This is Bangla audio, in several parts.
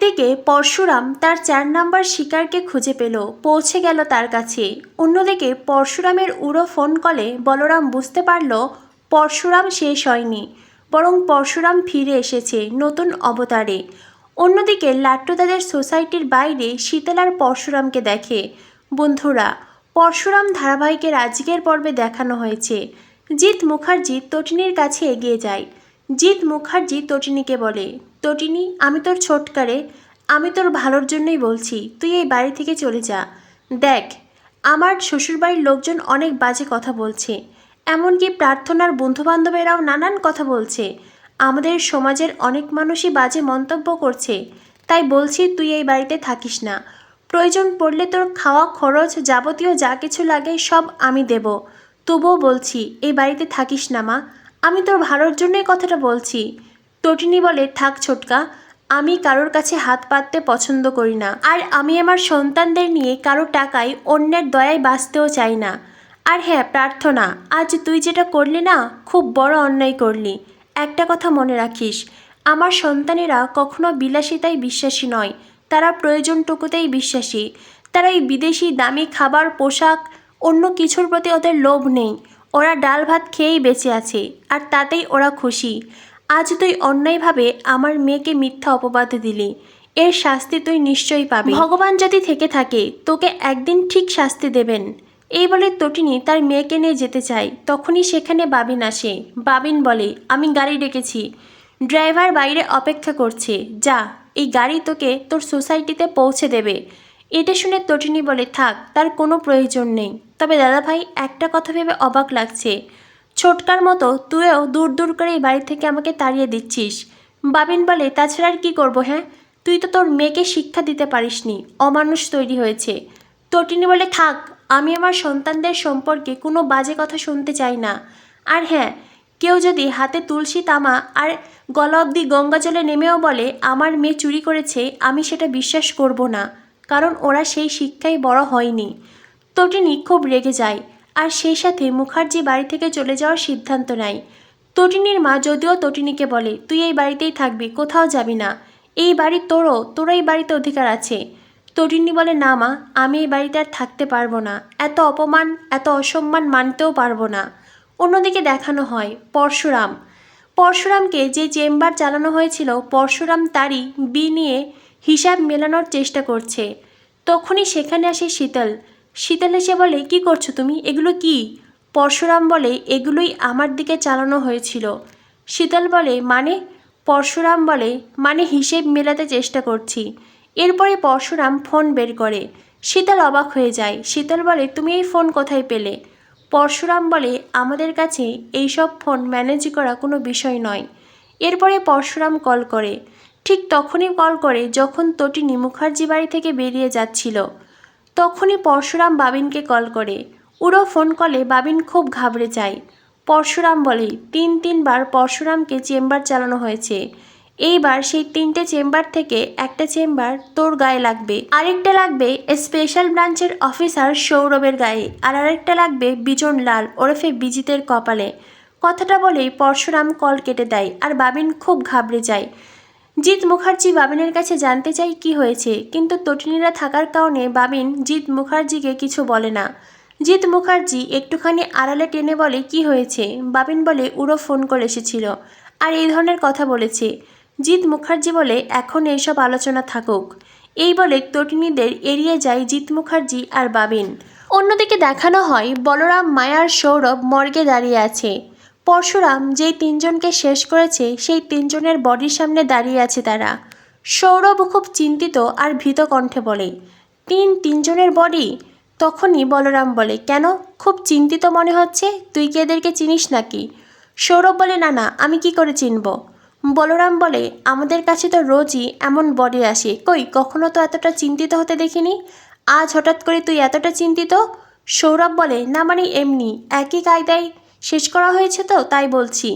একদিকে পরশুরাম তার ৪ নম্বর শিকারকে খুঁজে পেল, পৌঁছে গেল তার কাছে। অন্যদিকে পরশুরামের উড়ো ফোন কলে বলরাম বুঝতে পারল পরশুরাম শেষ হয়নি, বরং পরশুরাম ফিরে এসেছে নতুন অবতারে। অন্যদিকে লাট্টু তাদের সোসাইটির বাইরে শীতল আর পরশুরামকে দেখে। বন্ধুরা, পরশুরাম ধারাবাহিকের আজকের পর্বে দেখানো হয়েছে জিৎ মুখার্জি তটিনীর কাছে এগিয়ে যায়। জিৎ মুখার্জি তটিনীকে বলে, তটিনী, আমি তোর ছোটকারে, আমি তোর ভালোর জন্যই বলছি, তুই এই বাড়ি থেকে চলে যা। দেখ, আমার শ্বশুরবাড়ির লোকজন অনেক বাজে কথা বলছে, এমনকি প্রার্থনার বন্ধুবান্ধবেরাও নানান কথা বলছে। আমাদের সমাজের অনেক মানুষই বাজে মন্তব্য করছে, তাই বলছি তুই এই বাড়িতে থাকিস না। প্রয়োজন পড়লে তোর খাওয়া খরচ যাবতীয় যা কিছু লাগে সব আমি দেব, তবুও বলছি এই বাড়িতে থাকিস না মা, আমি তোর ভালোর জন্যই কথাটা বলছি। তটিনী বলে, থাক ছোটকা, আমি কারোর কাছে হাত পাততে পছন্দ করি না, আর আমি আমার সন্তানদের নিয়ে কারো টাকায় অন্যের দয়ায় বাঁচতেও চাই না। আর হ্যাঁ প্রার্থনা, আজ তুই যেটা করলি না, খুব বড় অন্যায় করলি। একটা কথা মনে রাখিস, আমার সন্তানেরা কখনো বিলাসিতায় বিশ্বাসী নয়, তারা প্রয়োজনটুকুতেই বিশ্বাসী। তারা এই বিদেশি দামি খাবার, পোশাক, অন্য কিছুর প্রতি ওদের লোভ নেই। ওরা ডাল ভাত খেয়েই বেঁচে আছে, আর তাতেই ওরা খুশি। আজ তুই অন্যায়ভাবে আমার মেয়েকে মিথ্যা অপবাদ দিলি, এর শাস্তি তুই নিশ্চয়ই পাবি। ভগবান যদি থেকে থাকে তোকে একদিন ঠিক শাস্তি দেবেন। এই বলে তটিনী তার মেয়েকে নিয়ে যেতে চায়, তখনই সেখানে বাবিন আসে। বাবিন বলে, আমি গাড়ি ডেকেছি, ড্রাইভার বাইরে অপেক্ষা করছে, যা, এই গাড়ি তোকে তোর সোসাইটিতে পৌঁছে দেবে। এটা শুনে তটিনী বলে, থাক, তার কোনো প্রয়োজন নেই। তবে দাদাভাই, একটা কথা ভেবে অবাক লাগছে, ছোটকার মতো তুইও দূর দূর করে এই বাড়ি থেকে আমাকে তাড়িয়ে দিচ্ছিস। বাবিন বলে, তাছাড়া আর কী করবো? হ্যাঁ, তুই তো তোর মেয়েকে শিক্ষা দিতে পারিসনি, অমানুষ তৈরি হয়েছে। তটিনী বলে, থাক, আমি আমার সন্তানদের সম্পর্কে কোনো বাজে কথা শুনতে চাই না। আর হ্যাঁ, কেউ যদি হাতে তুলসী তামা আর গলা অবধি গঙ্গা জলে নেমেও বলে আমার মেয়ে চুরি করেছে, আমি সেটা বিশ্বাস করব না, কারণ ওরা সেই শিক্ষায় বড় হয়নি। তটিনী খুব রেগে যায়, আর সেই সাথে মুখার্জি বাড়ি থেকে চলে যাওয়ার সিদ্ধান্ত নেয়। তটিনীর মা যদিও তটিনীকে বলে, তুই এই বাড়িতেই থাকবি, কোথাও যাবি না, এই বাড়ি তোরও এই বাড়িতে অধিকার আছে। তটিনী বলে, না মা, আমি এই বাড়িতে আর থাকতে পারবো না, এত অপমান, এত অসম্মান মানতেও পারবো না। অন্যদিকে দেখানো হয় পরশুরামকে যে চেম্বার চালানো হয়েছিল, পরশুরাম তারই নিয়ে হিসাব মেলানোর চেষ্টা করছে। তখনই সেখানে আসে শীতল এসে বলে, কি করছো তুমি, এগুলো কি? পরশুরাম বলে, এগুলোই আমার দিকে চালানো হয়েছিল। শীতল বলে, মানে? পরশুরাম বলে, মানে হিসেব মেলাতে চেষ্টা করছি। এরপরে পরশুরাম ফোন বের করে। শীতল অবাক হয়ে যায়। শীতল বলে, তুমি এই ফোন কোথায় পেলে? পরশুরাম বলে, আমাদের কাছে এইসব ফোন ম্যানেজ করা কোনো বিষয় নয়। এরপরে পরশুরাম কল করে। ঠিক তখনই কল করে যখন তটিনী মুখার্জি বাড়ি থেকে বেরিয়ে যাচ্ছিল। তখনই পরশুরাম বাবিনকে কল করে। উড়ো ফোন কলে বাবিন খুব ঘাবড়ে যায়। পরশুরাম বলে, তিনবার পরশুরামকে চেম্বার চালানো হয়েছে। এইবার সেই 3টে চেম্বার থেকে একটা চেম্বার তোর গায়ে লাগবে, আরেকটা লাগবে স্পেশাল ব্রাঞ্চের অফিসার সৌরভের গায়ে, আর আরেকটা লাগবে বিজন লাল ওরফে বিজিতের কপালে। কথাটা বলেই পরশুরাম কল কেটে দেয়, আর বাবিন খুব ঘাবড়ে যায়। জিৎ মুখার্জি বাবিনের কাছে জানতে চাই কি হয়েছে, কিন্তু তটিনীরা থাকার কারণে বাবিন জিৎ মুখার্জিকে কিছু বলে না। জিৎ মুখার্জি একটুখানি আড়ালে টেনে বলে, কি হয়েছে? বাবিন বলে, উড়ো ফোন কল এসেছিল, আর এই ধরনের কথা বলেছে। জিৎ মুখার্জি বলে, এখন এইসব আলোচনা থাকুক। এই বলে তটিনীদের এড়িয়ে যায় জিৎ মুখার্জি আর বাবিন। অন্যদিকে দেখানো হয় বলরাম, মায়ার, সৌরভ মর্গে দাঁড়িয়ে আছে। পরশুরাম যেই 3জনকে শেষ করেছে সেই 3জনের বডির সামনে দাঁড়িয়ে আছে তারা। সৌরভ খুব চিন্তিত আর ভীত কণ্ঠে বলে, তিনজনের বডি? তখনই বলরাম বলে, কেন, খুব চিন্তিত মনে হচ্ছে, তুই কি এদেরকে চিনিস নাকি? সৌরভ বলে, না না, আমি কি করে চিনব? বলরাম বলে, আমাদের কাছে তো রোজই এমন বডি আসে, কই কখনো তো এতটা চিন্তিত হতে দেখিনি, আজ হঠাৎ করে তুই এতটা চিন্তিত? সৌরভ বলে, না মানে এমনি, একই কায়দায় শেষ করা হয়েছে তো তাই বলছি।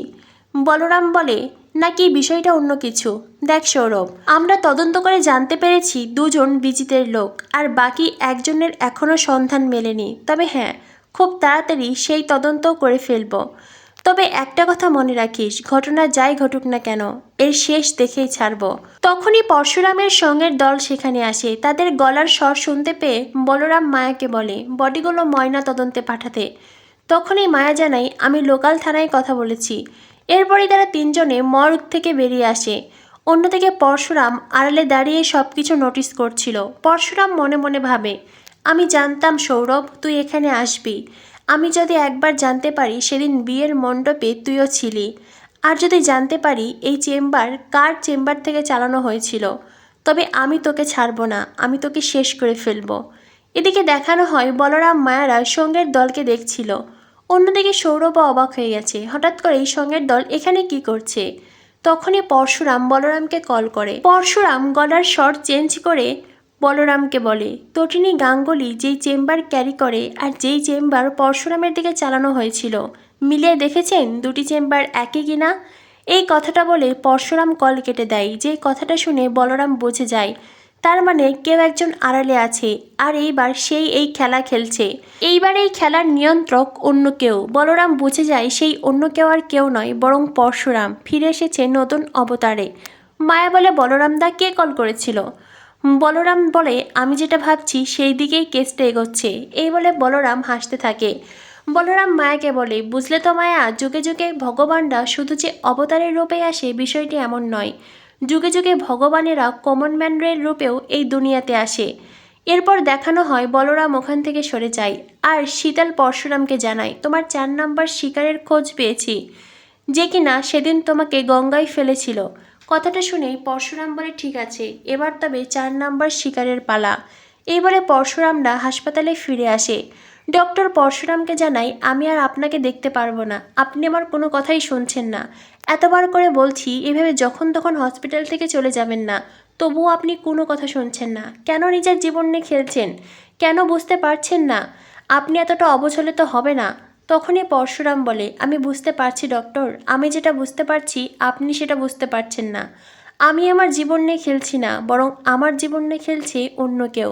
বলরাম বলে, নাকি বিষয়টা অন্য কিছু? দেখ সৌরভ, আমরা তদন্ত করে জানতে পেরেছি 2জন বিজিতের লোক, আর বাকি 1জনের এখনও সন্ধান মেলেনি। তবে হ্যাঁ, খুব তাড়াতাড়ি সেই তদন্তও করে ফেলব। তবে একটা কথা মনে রাখিস, ঘটনা যাই ঘটুক না কেন, এর শেষ দেখেই ছাড়ব। তখনই পরশুরামের সঙ্গের দল সেখানে আসে। তাদের গলার স্বর শুনতে পেয়ে বলরাম মায়াকে বলে বডিগুলো ময়না তদন্তে পাঠাতে। তখনই মায়া জানায়, আমি লোকাল থানায় কথা বলেছি। এরপরই তারা তিনজনে মর্গ থেকে বেরিয়ে আসে। অন্যদিকে পরশুরাম আড়ালে দাঁড়িয়ে সব কিছু নোটিস করছিল। পরশুরাম মনে মনে ভাবে, আমি জানতাম সৌরভ তুই এখানে আসবি। আমি যদি একবার জানতে পারি সেদিন বিয়ের মণ্ডপে তুইও ছিলি, আর যদি জানতে পারি এই চেম্বার কার চেম্বার থেকে চালানো হয়েছিল, তবে আমি তোকে ছাড়ব না, আমি তোকে শেষ করে ফেলব। এদিকে দেখানো হয় বলরাম মায়ারা সঙ্গের দলকে দেখছিল। অন্যদিকে সৌরভও অবাক হয়ে গেছে, হঠাৎ করেই সঙ্গের দল এখানে কি করছে। তখনই পরশুরাম বলরামকে কল করে। পরশুরাম গলার স্বর চেঞ্জ করে বলরামকে বলে, তটিনী গাঙ্গুলি যেই চেম্বার ক্যারি করে আর যেই চেম্বার পরশুরামের দিকে চালানো হয়েছিল, মিলিয়ে দেখেছেন দুটি চেম্বার একই কিনা? এই কথাটা বলে পরশুরাম কল কেটে দেয়। যে কথাটা শুনে বলরাম বুঝে যায়, তার মানে কেউ একজন আড়ালে আছে, আর এইবার সেই এই খেলা খেলছে। এইবার এই খেলার নিয়ন্ত্রক অন্য কেউ। বলরাম বুঝে যায় সেই অন্য কেউ আর কেউ নয়, বরং পরশুরাম ফিরে এসেছে নতুন অবতারে। মায়া বলে, বলরাম দা, কে কল করেছিল? বলরাম বলে, আমি যেটা ভাবছি সেই দিকেই কেসটা এগোচ্ছে। এই বলে বলরাম হাসতে থাকে। বলরাম মায়াকে বলে, বুঝলে তো মায়া, যুগে যুগে ভগবানরা শুধু যে অবতারের রূপে আসে বিষয়টি এমন নয়। যুগে যুগে ভগবানেরা কমন ম্যানের রূপেও এই দুনিয়াতে আসে। এরপর দেখানো হয় বলরাম ওখান থেকে সরে যায় আর শীতল পরশুরামকে জানায়, তোমার 4 নাম্বার শিকারের খোঁজ পেয়েছি, যে কিনা সেদিন তোমাকে গঙ্গায় ফেলেছিল। কথাটা শুনেই পরশুরাম বলে, ঠিক আছে, এবার তবে 4 নাম্বার শিকারের পালা। এই বলে পরশুরামরা হাসপাতালে ফিরে আসে। ডক্টর পরশুরামকে জানায়, আমি আর আপনাকে দেখতে পারবো না, আপনি আমার কোনো কথাই শুনছেন না। এতবার করে বলছি এভাবে যখন তখন হসপিটাল থেকে চলে যাবেন না, তবুও আপনি কোনো কথা শুনছেন না। কেন নিজের জীবন নিয়ে খেলছেন? কেন বুঝতে পারছেন না? আপনি এতটা অবচলে তো হবে না। তখনই পরশুরাম বলে, আমি বুঝতে পারছি ডক্টর, আমি যেটা বুঝতে পারছি আপনি সেটা বুঝতে পারছেন না। আমি আমার জীবন নিয়ে খেলছি না, বরং আমার জীবন নিয়ে খেলছে অন্য কেউ।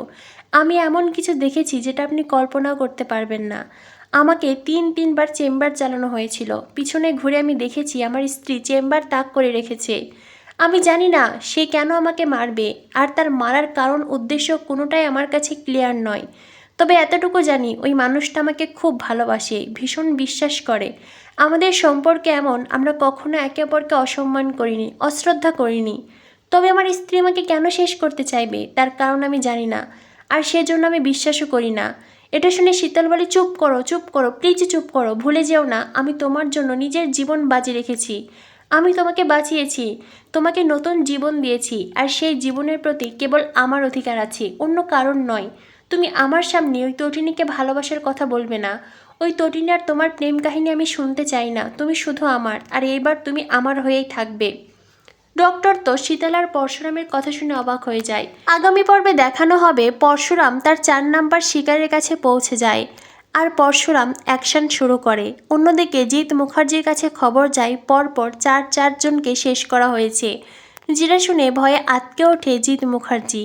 আমি এমন কিছু দেখেছি যেটা আপনি কল্পনাও করতে পারবেন না। আমাকে তিনবার চেম্বার চালানো হয়েছিল। পিছনে ঘুরে আমি দেখেছি আমার স্ত্রী চেম্বার তাক করে রেখেছে। আমি জানি না সে কেন আমাকে মারবে, আর তার মারার কারণ উদ্দেশ্য কোনোটাই আমার কাছে ক্লিয়ার নয়। তবে এতটুকু জানি ওই মানুষটা আমাকে খুব ভালোবাসে, ভীষণ বিশ্বাস করে। আমাদের সম্পর্কে এমন, আমরা কখনো একে অপরকে অসম্মান করিনি, অশ্রদ্ধা করিনি। তবে আমার স্ত্রী আমাকে কেন শেষ করতে চাইবে তার কারণ আমি জানি না, আর সেজন্য আমি বিশ্বাসও করি না। এটা শুনে শীতল বলে, চুপ করো, চুপ করো, প্লিজ চুপ করো। ভুলে যেও না আমি তোমার জন্য নিজের জীবন বাজি রেখেছি। আমি তোমাকে বাঁচিয়েছি, তোমাকে নতুন জীবন দিয়েছি, আর সেই জীবনের প্রতি কেবল আমার অধিকার আছে, অন্য কারণ নয়। তুমি আমার সামনে ওই তটিনীকে ভালোবাসার কথা বলবে না। ওই তটিনী আর তোমার প্রেম কাহিনী আমি শুনতে চাই না। তুমি শুধু আমার, আর এইবার তুমি আমার হয়েই থাকবে। ডক্টর তো শীতল আর পরশুরামের কথা শুনে অবাক হয়ে যায়। আগামী পর্বে দেখানো হবে পরশুরাম তার 4 নাম্বার শিকারের কাছে পৌঁছে যায় আর পরশুরাম অ্যাকশন শুরু করে। অন্যদিকে জিৎ মুখার্জির কাছে খবর যায় পরপর চারজনকে শেষ করা হয়েছে, যেটা শুনে ভয়ে আঁতকে ওঠে জিৎ মুখার্জি।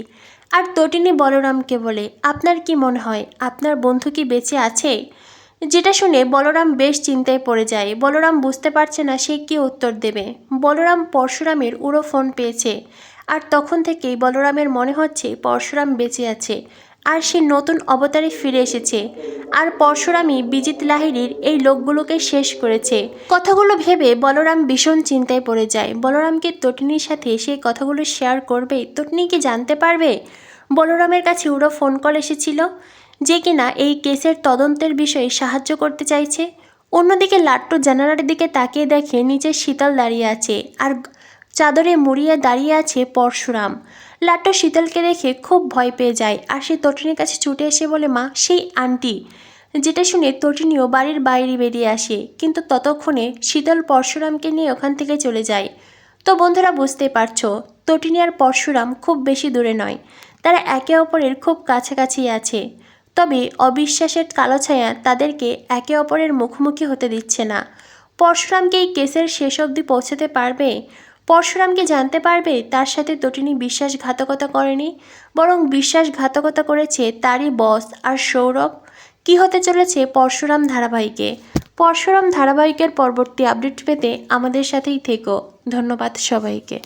আর তটিনী বলরামকে বলে, আপনার কি মনে হয় আপনার বন্ধু কি বেঁচে আছে? যেটা শুনে বলরাম বেশ চিন্তায় পড়ে যায়। বলরাম বুঝতে পারছে না সে কী উত্তর দেবে। বলরাম পরশুরামের উড়ো ফোন পেয়েছে, আর তখন থেকেই বলরামের মনে হচ্ছে পরশুরাম বেঁচে আছে, আর সে নতুন অবতারে ফিরে এসেছে, আর পরশুরামই বিজিত লাহিড়ীর এই লোকগুলোকে শেষ করেছে। কথাগুলো ভেবে বলরাম ভীষণ চিন্তায় পড়ে যায়। বলরামকে তটিনীর সাথে সেই কথাগুলো শেয়ার করবে? তটিনী কি জানতে পারবে? বলরামের কাছে উড়ো ফোন কল এসেছিল, যে কিনা এই কেসের তদন্তের বিষয়ে সাহায্য করতে চাইছে। অন্যদিকে লাট্টু জানালার দিকে তাকিয়ে দেখে নিচে শীতল দাঁড়িয়ে আছে, আর চাদরে মুড়িয়ে দাঁড়িয়ে আছে পরশুরাম। লাট্টু শীতলকে দেখে খুব ভয় পেয়ে যায়, আর সে তটিনীর কাছে ছুটে এসে বলে, মা, সেই আন্টি। যেটা শুনে তটিনীও বাড়ির বাইরে বেরিয়ে আসে, কিন্তু ততক্ষণে শীতল পরশুরামকে নিয়ে ওখান থেকে চলে যায়। তো বন্ধুরা, বুঝতে পারছো তটিনী আর পরশুরাম খুব বেশি দূরে নয়, তারা একে অপরের খুব কাছাকাছি আছে। তবে অবিশ্বাসের কালো ছায়া তাদেরকে একে অপরের মুখোমুখি হতে দিচ্ছে না। পরশুরামকে এই কেসের শেষ অবধি পৌঁছাতে পারবে? পরশুরামকে জানতে পারবে তার সাথে তটিনী বিশ্বাসঘাতকতা করেনি, বরং বিশ্বাসঘাতকতা করেছে তারই বস আর সৌরভ? কী হতে চলেছে পরশুরাম ধারাবাহিকে? পরশুরাম ধারাবাহিকের পরবর্তী আপডেট পেতে আমাদের সাথেই থেকো। ধন্যবাদ সবাইকে।